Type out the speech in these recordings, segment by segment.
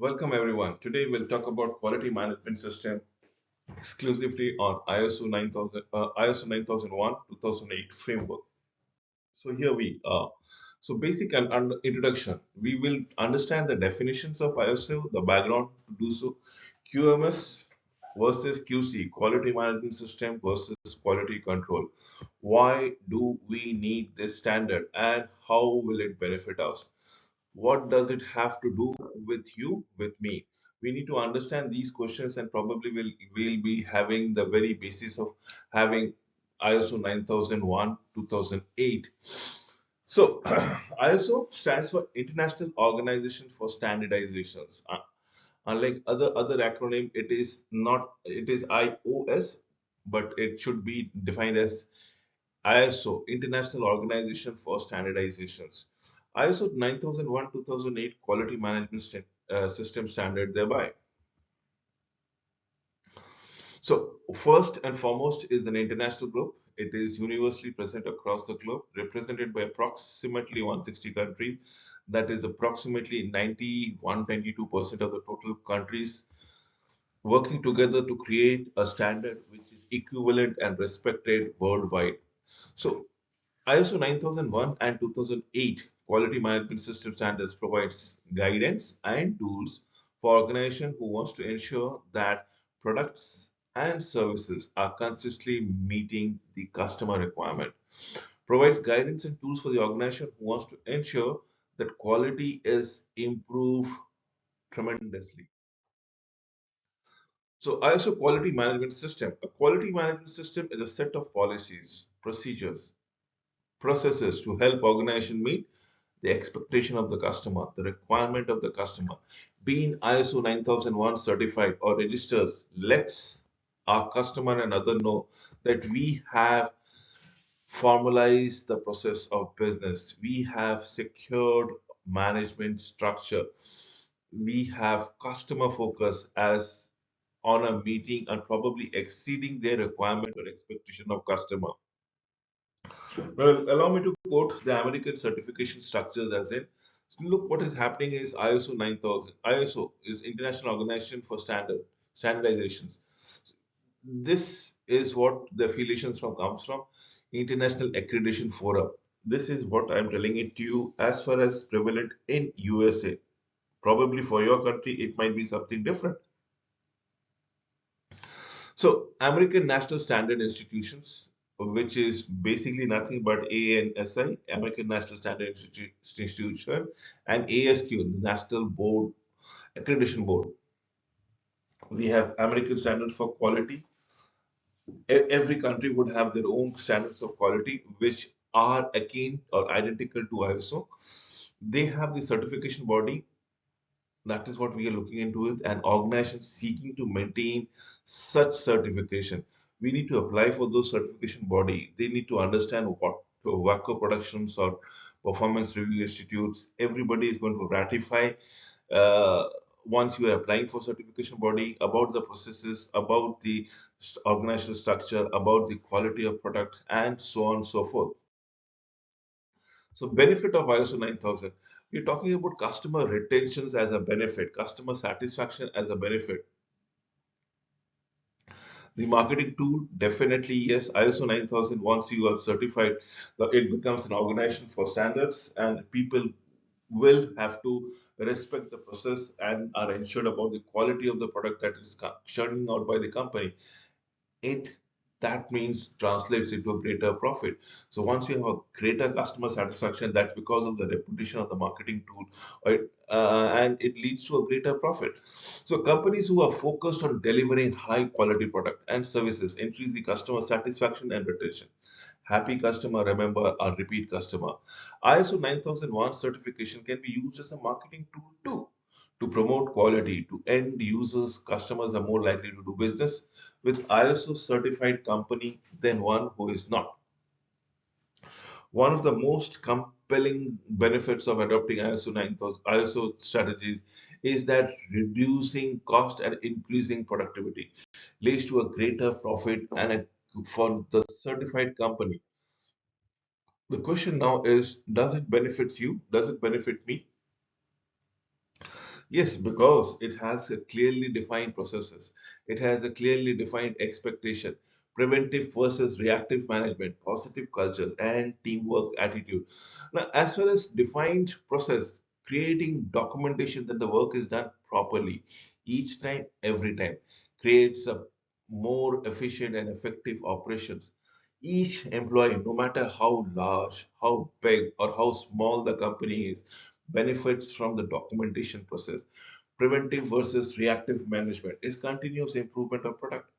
Welcome everyone. Today we'll talk about quality management system exclusively on ISO 9000, ISO 9001 2008 framework. So here we are. So basic and introduction. We will understand the definitions of ISO, the background to do so, QMS versus QC, quality management system versus quality control. Why do we need this standard and how will it benefit us? What does it have to do with you, with me? We need to understand these questions and probably will be having the very basis of having ISO 9001 2008. So ISO stands for International Organization for Standardizations. Unlike other acronym, it is not, it is IOS, but it should be defined as ISO, International Organization for Standardizations. ISO 9001 2008 Quality Management System Standard thereby. So, first and foremost is an international group. It is universally present across the globe, represented by approximately 160 countries. That is approximately 91-92% of the total countries working together to create a standard which is equivalent and respected worldwide. So, ISO 9001 and 2008 Quality Management System Standards provides guidance and tools for organizations who wants to ensure that products and services are consistently meeting the customer requirement. Provides guidance and tools for the organization who wants to ensure that quality is improved tremendously. So ISO Quality Management System. A quality management system is a set of policies, procedures, processes to help organization meet the expectation of the customer, the requirement of the customer. Being ISO 9001 certified or registers lets our customer and other know that we have formalized the process of business. We have secured management structure. We have customer focus as on a meeting and probably exceeding their requirement or expectation of customer. Well, allow me to quote the American certification structures as in, look, what is happening is ISO 9000. ISO is International Organization for Standardizations. This is what the affiliations from comes from, International Accreditation Forum. This is what I'm telling it to you as far as prevalent in USA. Probably for your country, it might be something different. So, American National Standard Institutions, which is basically nothing but ANSI, American National Standard Institution, and ASQ, the National Board Accreditation Board. We have American Standards for Quality. Every country would have their own standards of quality, which are akin or identical to ISO. They have the certification body. That is what we are looking into it. An organization seeking to maintain such certification. We need to apply for those certification body. They need to understand what WACO productions or performance review institutes. Everybody is going to ratify uh, once you are applying for certification body about the processes, about the organizational structure, about the quality of product, and so on and so forth. So benefit of ISO 9000. We're talking about customer retentions as a benefit, customer satisfaction as a benefit. The marketing tool, definitely yes. ISO 9000, once you are certified, it becomes an organization for standards, and people will have to respect the process and are ensured about the quality of the product that is churning out by the company. It that means translates into a greater profit. So once you have a greater customer satisfaction, that's because of the reputation of the marketing tool, right? And it leads to a greater profit. So companies who are focused on delivering high quality product and services increase the customer satisfaction and retention. Happy customer, remember, our repeat customer. ISO 9001 certification can be used as a marketing tool too to promote quality to end users. Customers are more likely to do business with ISO certified company than one who is not. One of the most compelling benefits of adopting ISO 9000 ISO strategies is that reducing cost and increasing productivity leads to a greater profit for the certified company. The question now is, does it benefit you? Does it benefit me? Yes, because it has a clearly defined processes. It has a clearly defined expectation, preventive versus reactive management, positive cultures, and teamwork attitude. Now, as far as defined process, creating documentation that the work is done properly each time, every time, creates a more efficient and effective operations. Each employee, no matter how large, how big, or how small the company is, benefits from the documentation process. Preventive versus reactive management is continuous improvement of product,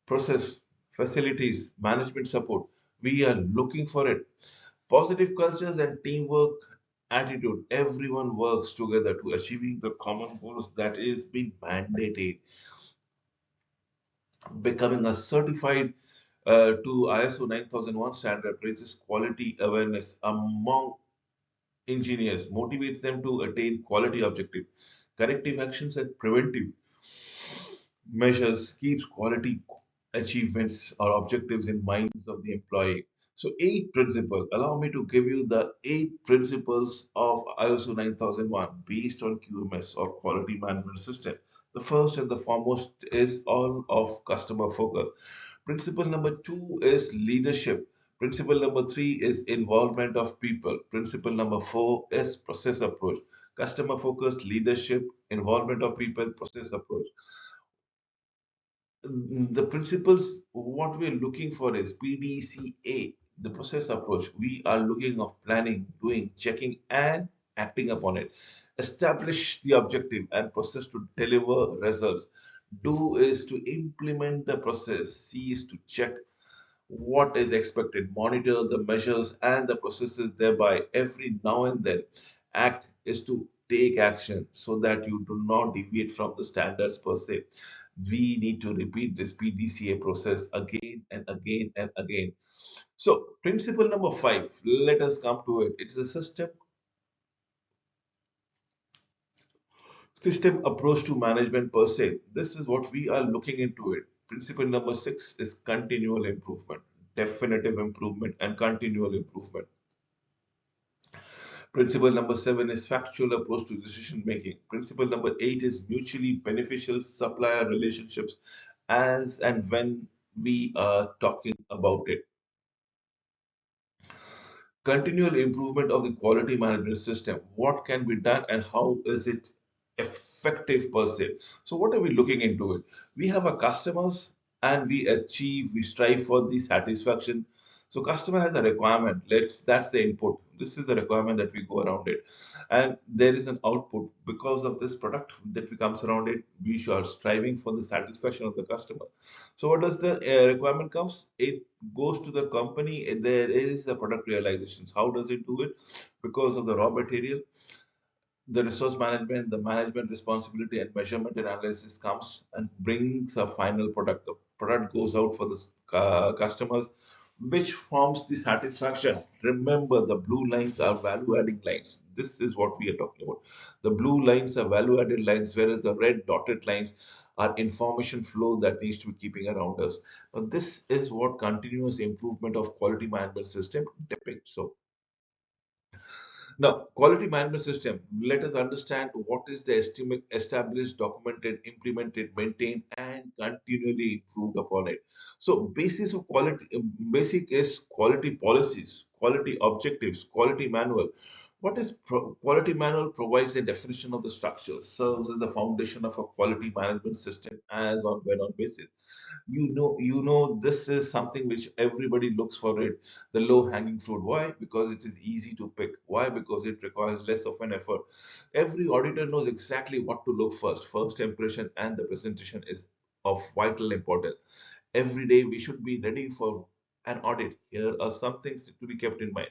process, facilities, management support. We are looking for it. Positive cultures and teamwork attitude. Everyone works together to achieving the common goals that is being mandated. Becoming a certified to ISO 9001 standard raises quality awareness among engineers, motivates them to attain quality objective. Corrective actions and preventive measures keeps quality achievements or objectives in minds of the employee. So eight principles. Allow me to give you the eight principles of ISO 9001 based on QMS or quality management system. The first and the foremost is all of customer focus. Principle number two is leadership. Principle number three is involvement of people. Principle number four is process approach. Customer focused leadership, involvement of people, process approach. The principles, what we are looking for is PDCA, the process approach. We are looking of planning, doing, checking, and acting upon it. Establish the objective and process to deliver results. Do is to implement the process. C is to check what is expected, monitor the measures and the processes thereby every now and then. Act is to take action so that you do not deviate from the standards per se. We need to repeat this PDCA process again and again and again. So, principle number five, let us come to it. It's a system approach to management per se. This is what we are looking into it. Principle number six is continual improvement, definitive improvement, and continual improvement. Principle number seven is factual approach to decision making. Principle number eight is mutually beneficial supplier relationships as and when we are talking about it. Continual improvement of the quality management system. What can be done and how is it effective per se? So, what are we looking into it? We have a customers and we strive for the satisfaction. So, customer has a requirement. That's the input. This is the requirement that we go around it, and there is an output because of this product that we comes around it. We are striving for the satisfaction of the customer. So what does the requirement comes? It goes to the company. There is a product realizations. How does it do it? Because of the raw material, the resource management, the management responsibility, and measurement and analysis comes and brings a final product. The product goes out for the customers, which forms the satisfaction. Remember, the blue lines are value adding lines. This is what we are talking about. The blue lines are value added lines, whereas the red dotted lines are information flow that needs to be keeping around us. Now, this is what continuous improvement of quality management system depicts. So, now, quality management system, let us understand what is the estimate established, documented, implemented, maintained, and continually improved upon it. So, basis of quality, basic is quality policies, quality objectives, quality manual. What is quality manual provides a definition of the structure, serves as the foundation of a quality management system as on when on basis. You know this is something which everybody looks for it, the low hanging fruit. Why? Because it is easy to pick. Why? Because it requires less of an effort. Every auditor knows exactly what to look first impression and the presentation is of vital importance. Every day we should be ready for an audit. Here are some things to be kept in mind.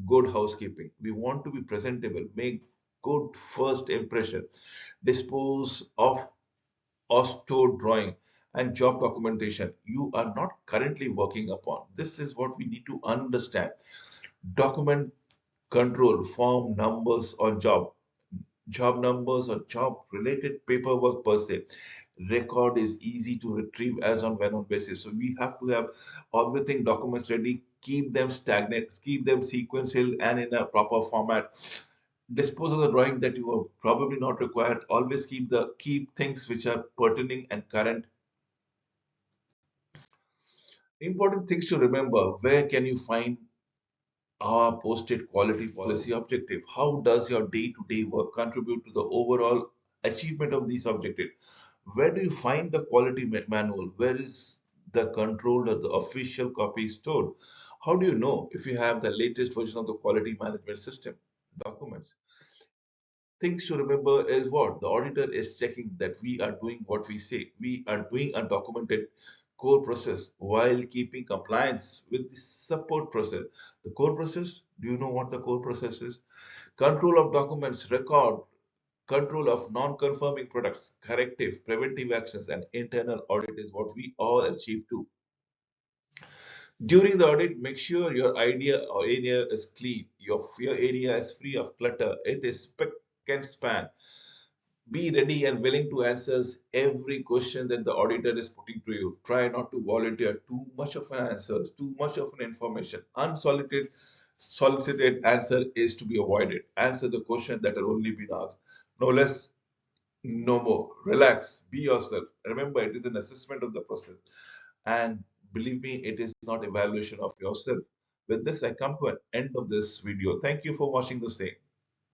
Good housekeeping, we want to be presentable, make good first impression, dispose of Osto drawing and job documentation you are not currently working upon. This is what we need to understand. Document control, form numbers or job numbers or job related paperwork per se. Record is easy to retrieve as on when on basis. So we have to have everything documents ready, keep them stagnant, keep them sequential and in a proper format. Dispose of the drawing that you are probably not required. Always keep things which are pertinent and current. Important things to remember: where can you find our posted quality policy objective? How does your day-to-day work contribute to the overall achievement of these objectives? Where do you find the quality manual? Where is the controlled or the official copy stored? How do you know if you have the latest version of the quality management system documents? Things to remember is what the auditor is checking that we are doing what we say. We are doing a documented core process while keeping compliance with the support process. The core process, do you know what the core process is? Control of documents, record, control of non-conforming products, corrective, preventive actions, and internal audit is what we all achieve too. During the audit, make sure your idea or area is clean. Your area is free of clutter. It is spick and span. Be ready and willing to answer every question that the auditor is putting to you. Try not to volunteer too much of an answer, too much of an information. Solicited answer is to be avoided. Answer the question that are only been asked. No less, no more. Relax. Be yourself. Remember, it is an assessment of the process. And believe me, it is not evaluation of yourself. With this, I come to an end of this video. Thank you for watching the same.